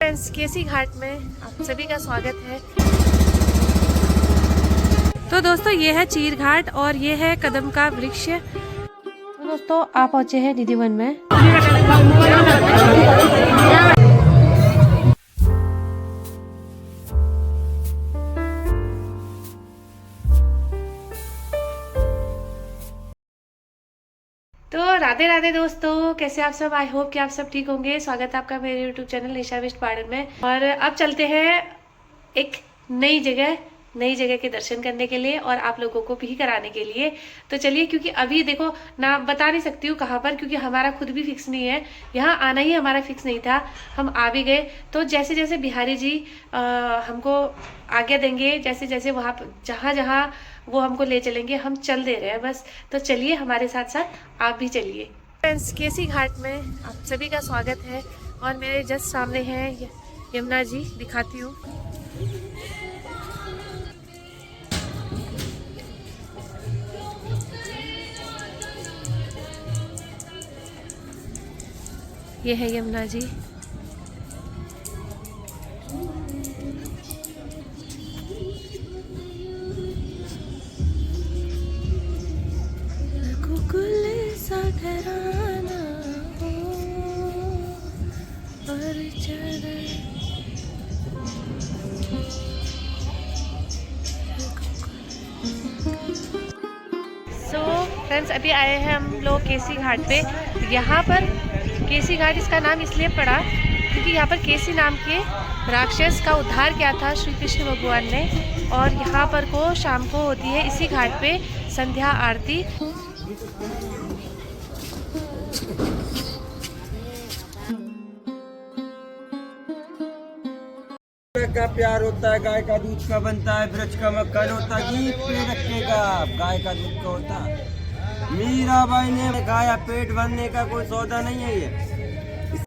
Friends, केसी घाट में आप सभी का स्वागत है। तो दोस्तों, ये है चीर घाट और ये है कदम का वृक्ष। तो दोस्तों, आप पहुंचे हैं निधिवन में। तो राधे राधे दोस्तों, कैसे आप सब? आई होप कि आप सब ठीक होंगे। स्वागत है आपका मेरे यूट्यूब चैनल निशा वेस्ट गार्डन में। और अब चलते हैं एक नई जगह के दर्शन करने के लिए और आप लोगों को भी कराने के लिए। तो चलिए, क्योंकि अभी देखो ना, बता नहीं सकती हूँ कहाँ पर, क्योंकि हमारा खुद भी फिक्स नहीं है। यहाँ आना ही हमारा फिक्स नहीं था, हम आ भी गए। तो जैसे जैसे बिहारी जी हमको आज्ञा देंगे, जैसे जैसे वहाँ जहाँ जहाँ वो हमको ले चलेंगे, हम चल दे रहे हैं बस। तो चलिए, हमारे साथ साथ आप भी चलिए। फ्रेंड्स, केसी घाट में आप सभी का स्वागत है और मेरे जस्ट सामने है यमुना जी, दिखाती हूँ। ये है यमुना जी। कुकुल सा घराना हो और फ्रेंड्स, अभी आए हैं हम लोग केसी घाट पे। यहाँ पर केसी घाट इसका नाम इसलिए पड़ा क्योंकि यहाँ पर केसी नाम के राक्षस का उद्धार किया था श्री कृष्ण भगवान ने। और यहाँ पर को शाम को होती है इसी घाट पे संध्या आरती। का प्यार होता है, गाय का दूध का बनता है, वृक्ष का मक्खन होता है, घी पे रखेगा, गाय का दूध का होता है। मीराबाई ने खाया, पेट भरने का कोई सौदा नहीं है ये।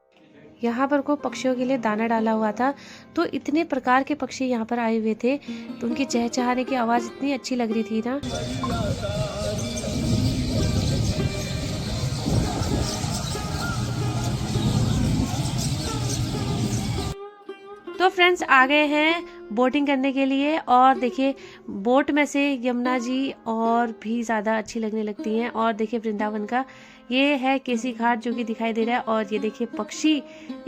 यहाँ पर को पक्षियों के लिए दाना डाला हुआ था, तो इतने प्रकार के पक्षी यहाँ पर आए हुए थे, तो उनकी चहचहाने की आवाज इतनी अच्छी लग रही थी ना। तो फ्रेंड्स, आ गए हैं बोटिंग करने के लिए। और देखिए, बोट में से यमुना जी और भी ज़्यादा अच्छी लगने लगती हैं। और देखिए, वृंदावन का ये है केसी घाट जो कि दिखाई दे रहा है। और ये देखिए, पक्षी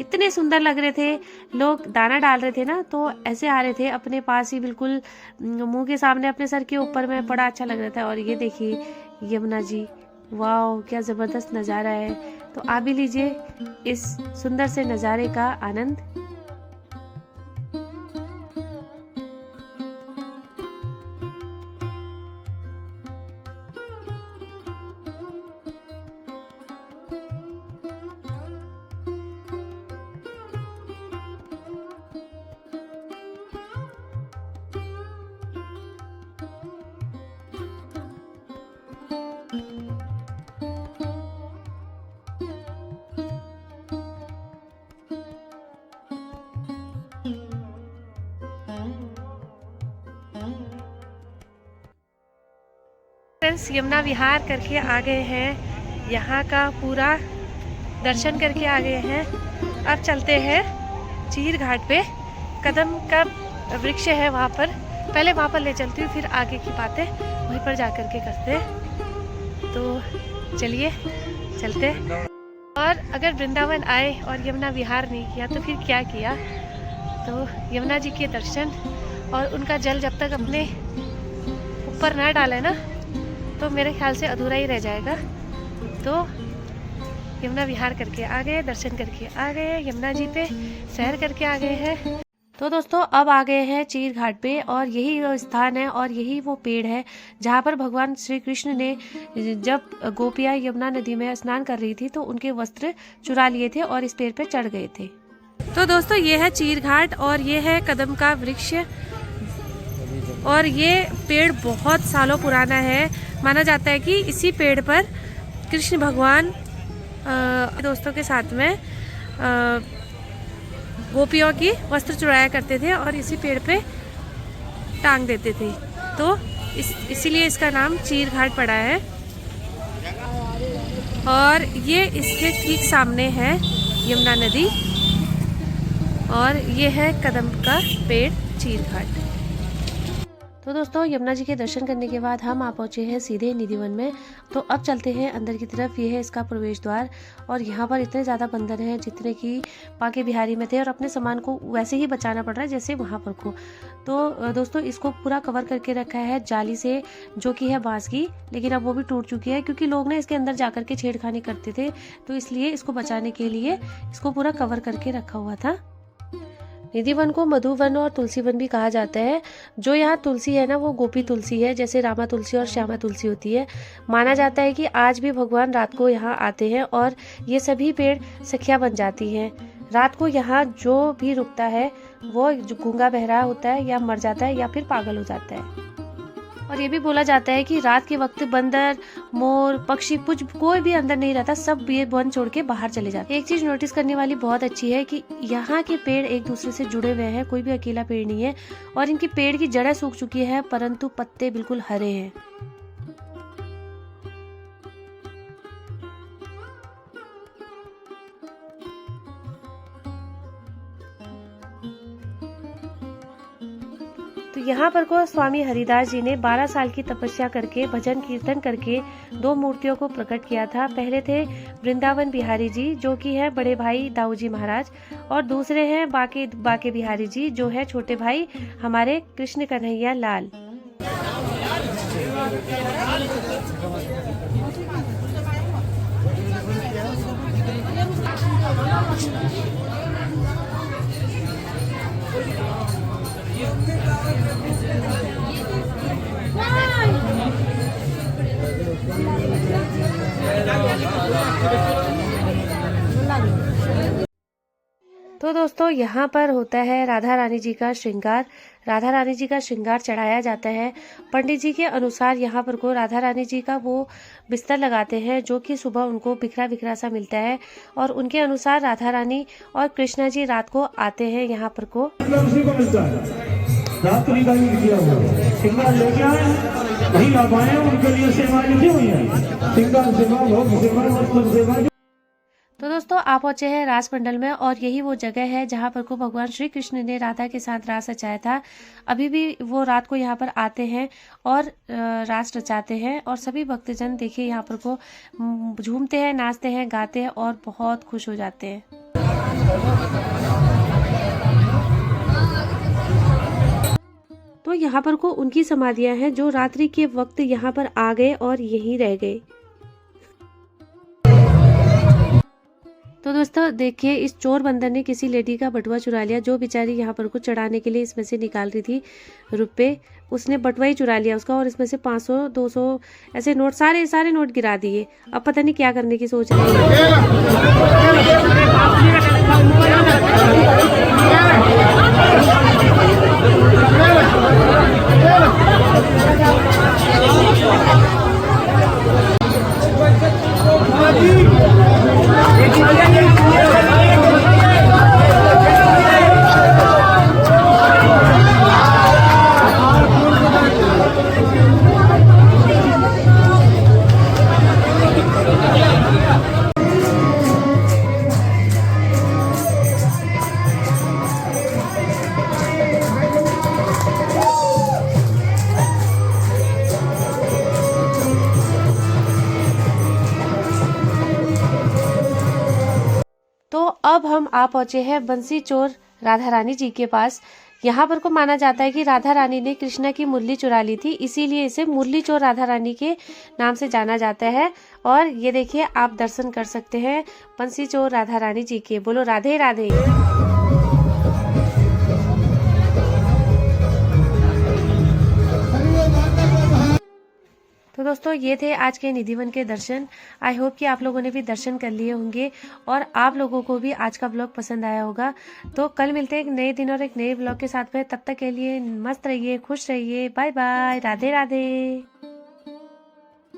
इतने सुंदर लग रहे थे। लोग दाना डाल रहे थे ना, तो ऐसे आ रहे थे अपने पास ही, बिल्कुल मुंह के सामने, अपने सर के ऊपर में। बड़ा अच्छा लग रहा था। और ये देखिए यमुना जी, वाह क्या ज़बरदस्त नज़ारा है। तो आप भी लीजिए इस सुंदर से नज़ारे का आनंद। फ्रेंड्स, यमुना विहार करके आ गए हैं, यहाँ का पूरा दर्शन करके आ गए हैं। अब चलते हैं चीर घाट पे। कदम का वृक्ष है वहाँ पर, पहले वहाँ पर ले चलती हूँ, फिर आगे की बातें वहीं पर जा कर के करते हैं। तो चलिए चलते। और अगर वृंदावन आए और यमुना विहार नहीं किया तो फिर क्या किया। तो यमुना जी के दर्शन और उनका जल जब तक अपने ऊपर ना डाले ना, तो मेरे ख्याल से अधूरा ही रह जाएगा। तो यमुना विहार करके आ गए, दर्शन करके आ गए, यमुना जी पे सैर करके आ गए हैं। तो दोस्तों, अब आ गए हैं चीर घाट पे। और यही वो स्थान है और यही वो पेड़ है जहाँ पर भगवान श्री कृष्ण ने, जब गोपियाँ यमुना नदी में स्नान कर रही थी, तो उनके वस्त्र चुरा लिए थे और इस पेड़ पे चढ़ गए थे। तो दोस्तों, ये है चीर घाट और ये है कदम का वृक्ष। और ये पेड़ बहुत सालों पुराना है। माना जाता है कि इसी पेड़ पर कृष्ण भगवान दोस्तों के साथ में गोपियों की वस्त्र चुराया करते थे और इसी पेड़ पे टांग देते थे। तो इसीलिए इसका नाम चीर घाट पड़ा है। और ये इसके ठीक सामने है यमुना नदी। और ये है कदम का पेड़ चीर घाट। तो दोस्तों यमुना जी के दर्शन करने के बाद हम आ पहुंचे हैं सीधे निधिवन में। तो अब चलते हैं अंदर की तरफ। ये है इसका प्रवेश द्वार और यहाँ पर इतने ज़्यादा बंदर हैं जितने कि बांके बिहारी में थे, और अपने सामान को वैसे ही बचाना पड़ रहा है जैसे वहाँ पर को। तो दोस्तों इसको पूरा कवर करके रखा है जाली से, जो कि है बांस की, लेकिन अब वो भी टूट चुकी है क्योंकि लोग ना इसके अंदर जाकर के छेड़खानी करते थे, तो इसलिए इसको बचाने के लिए इसको पूरा कवर करके रखा हुआ था। निधिवन को मधुवन और तुलसी वन भी कहा जाता है। जो यहाँ तुलसी है ना वो गोपी तुलसी है, जैसे रामा तुलसी और श्यामा तुलसी होती है। माना जाता है कि आज भी भगवान रात को यहाँ आते हैं और ये सभी पेड़ सखिया बन जाती हैं। रात को यहाँ जो भी रुकता है वो गूंगा बहरा होता है या मर जाता है या फिर पागल हो जाता है। और ये भी बोला जाता है कि रात के वक्त बंदर, मोर, पक्षी कुछ कोई भी अंदर नहीं रहता, सब ये वन छोड़ के बाहर चले जाते हैं। एक चीज नोटिस करने वाली बहुत अच्छी है कि यहाँ के पेड़ एक दूसरे से जुड़े हुए हैं, कोई भी अकेला पेड़ नहीं है। और इनकी पेड़ की जड़ें सूख चुकी है परंतु पत्ते बिल्कुल हरे हैं। तो यहाँ पर को स्वामी हरिदास जी ने 12 साल की तपस्या करके भजन कीर्तन करके 2 मूर्तियों को प्रकट किया था। पहले थे वृंदावन बिहारी जी, जो कि है बड़े भाई दाऊ जी महाराज, और दूसरे हैं बाके बिहारी जी, जो है छोटे भाई हमारे कृष्ण कन्हैया लाल। तो दोस्तों यहाँ पर होता है राधा रानी जी का श्रृंगार। राधा रानी जी का श्रृंगार चढ़ाया जाता है। पंडित जी के अनुसार यहाँ पर को राधा रानी जी का वो बिस्तर लगाते हैं जो कि सुबह उनको बिखरा बिखरा सा मिलता है, और उनके अनुसार राधा रानी और कृष्णा जी रात को आते हैं यहाँ पर को। तो दोस्तों आप पहुंचे हैं रास मंडल में, और यही वो जगह है जहां पर को भगवान श्री कृष्ण ने राधा के साथ रास रचाया था। अभी भी वो रात को यहाँ पर आते हैं और रास रचाते हैं, और सभी भक्तजन देखिए यहाँ पर को झूमते हैं, नाचते हैं, गाते हैं और बहुत खुश हो जाते हैं। तो यहाँ पर को उनकी समाधियां हैं जो रात्रि के वक्त यहाँ पर आ गए और यहीं रह गए। तो दोस्तों देखिए इस चोर बंदर ने किसी लेडी का बटुआ चुरा लिया, जो बेचारी यहाँ पर कुछ चढ़ाने के लिए इसमें से निकाल रही थी रुपए। उसने बटुआ ही चुरा लिया उसका, और इसमें से 500 200 ऐसे नोट सारे नोट गिरा दिए। अब पता नहीं क्या करने की सोच रही तो अब हम आ पहुंचे हैं बंसी चोर राधा रानी जी के पास। यहाँ पर को माना जाता है कि राधा रानी ने कृष्णा की मुरली चुरा ली थी, इसीलिए इसे मुरली चोर राधा रानी के नाम से जाना जाता है। और ये देखिए आप दर्शन कर सकते हैं बंसी चोर राधा रानी जी के। बोलो राधे राधे। तो दोस्तों ये थे आज के निधिवन के दर्शन। आई होप कि आप लोगों ने भी दर्शन कर लिए होंगे और आप लोगों को भी आज का ब्लॉग पसंद आया होगा। तो कल मिलते हैं एक नए दिन और एक नए ब्लॉग के साथ में। तब तक के लिए मस्त रहिए, खुश रहिए, बाय बाय, राधे राधे।